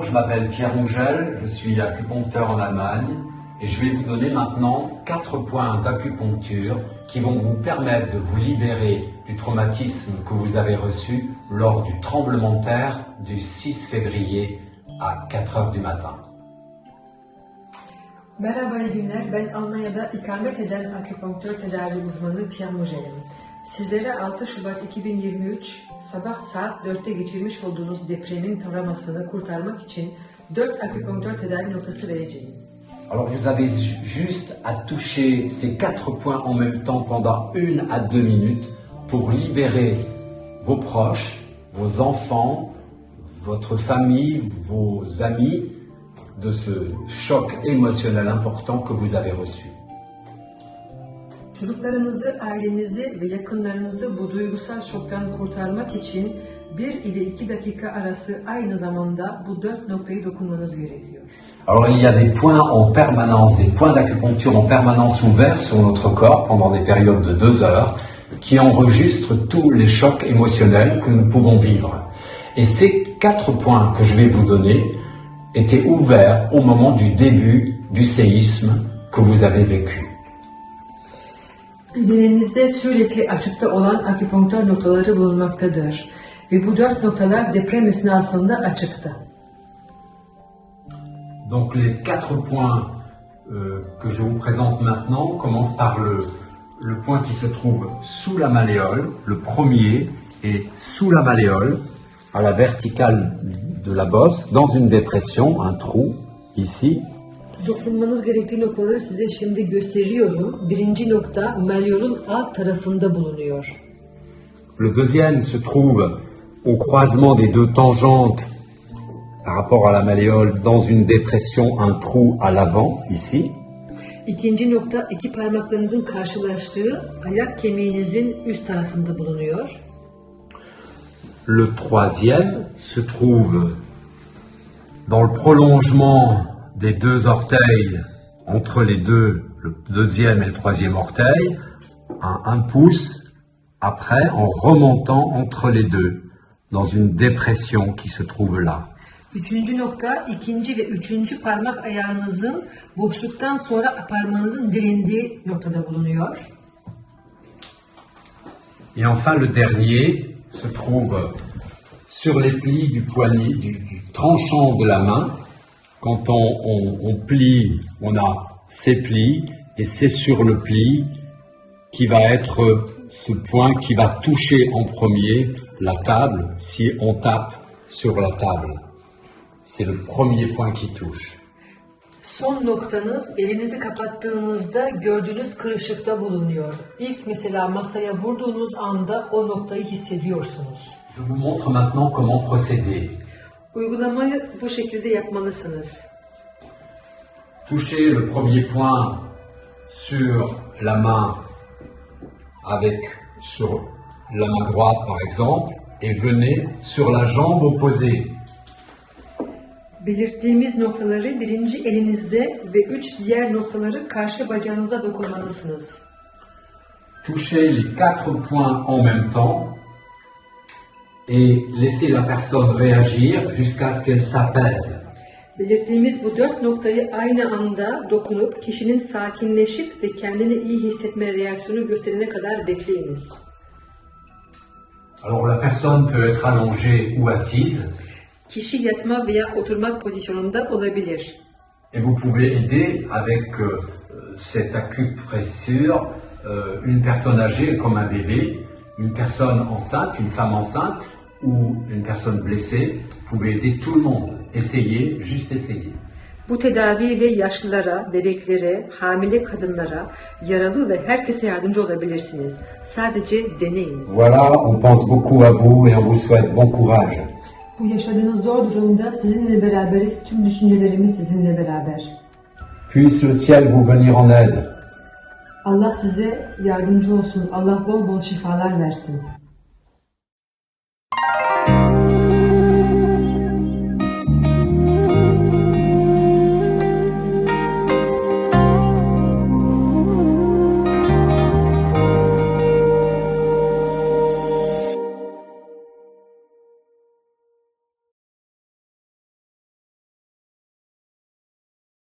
je m'appelle Pierre Mougel, je suis acupuncteur en Allemagne et je vais vous donner maintenant 4 points d'acupuncture qui vont vous permettre de vous libérer du traumatisme que vous avez reçu lors du tremblement de terre du 6 février à 4 heures du matin. Merhaba, iyi günler. Ben Almanya'da ikamet eden akupunktör tedavi uzmanı Pierre Mougel'im. Sizlere 6 Şubat 2023 sabah saat 4'te geçirmiş olduğunuz depremin travmasını kurtarmak için 4 akupunktör tedavi noktası vereceğim. Alors vous avez juste à toucher ces 4 points en même temps pendant 1 à 2 minutes pour libérer vos proches, vos enfants, votre famille, vos amis de ce choc émotionnel important que vous avez reçu. Çocuklarınızı, ailenizi ve yakınlarınızı bu duygusal şoktan kurtarmak için 1 ile 2 dakika arası aynı zamanda bu 4 noktayı dokunmanız gerekiyor. Alors il y a des points en permanence, des points d'acupuncture en permanence ouverts sur notre corps pendant des périodes de 2 heures qui enregistrent tous les chocs émotionnels que nous pouvons vivre. Et ces 4 points que je vais vous donner étaient ouverts au moment du début du séisme que vous avez vécu. Bedeninizde sürekli açıkta olan akupunktör noktaları bulunmaktadır ve bu 4 noktalar deprem esnasında açıktı. Donc les 4 points que je vous présente maintenant commencent par le point qui se trouve sous la malléole, le premier est sous la malléole, à la verticale de la bosse, dans une dépression, un trou, ici. Dokunmanız gerektiği noktaları size şimdi gösteriyorum. Birinci nokta malleolun alt tarafında bulunuyor. Le deuxième se trouve au croisement des 2 tangentes par rapport à la malléole, dans une dépression, un trou à l'avant, ici. İkinci nokta iki parmaklarınızın karşılaştığı ayak kemiğinizin üst tarafında bulunuyor. Le troisième se trouve dans le prolongement des 2 orteils, entre les deux, le deuxième et le troisième orteil, un pouce, après en remontant entre les deux, dans une dépression qui se trouve là. Üçüncü nokta ikinci ve üçüncü parmak ayağınızın boşluktan sonra parmağınızın dilindiği noktada bulunuyor. Et enfin le dernier se trouve sur les plis du poignet, du tranchant de la main. Quand on plie, on a ces plis et c'est sur le pli qui va être ce point qui va toucher en premier la table si on tape sur la table. C'est le premier point qui touche. Son noktanız elinizi kapattığınızda gördüğünüz kırışıkta bulunuyor. İlk mesela masaya vurduğunuz anda o noktayı hissediyorsunuz. Je vous montre maintenant comment procéder. Uygulamayı bu şekilde yapmalısınız. Touchez le premier point sur la main sur la main droite par exemple et venez sur la jambe opposée. Belirttiğimiz noktaları birinci elinizde ve 3 diğer noktaları karşı bacağınıza dokunmalısınız. Touchez les 4 points en même temps et laissez la personne réagir jusqu'à ce qu'elle s'apaise. Belirttiğimiz bu 4 noktayı aynı anda dokunup kişinin sakinleşip ve kendini iyi hissetme reaksiyonu gösterene kadar bekleyiniz. Alors la personne peut être allongée ou assise. Kişi yatma veya oturmak pozisyonunda olabilir. Et vous pouvez aider avec cette acupressure une personne âgée comme un bébé, une personne enceinte, une femme enceinte ou une personne blessée. Vous pouvez aider tout le monde. Essayez, juste essayez. Bu tedaviyle yaşlılara, bebeklere, hamile kadınlara, yaralı ve herkese yardımcı olabilirsiniz. Sadece deneyiniz. Voilà, on pense beaucoup à vous et on vous souhaite bon courage. Bu yaşadığınız zor durumda sizinle beraberiz, tüm düşüncelerimiz sizinle beraber. Puisse le ciel vous venir en aide. Allah size yardımcı olsun, Allah bol bol şifalar versin.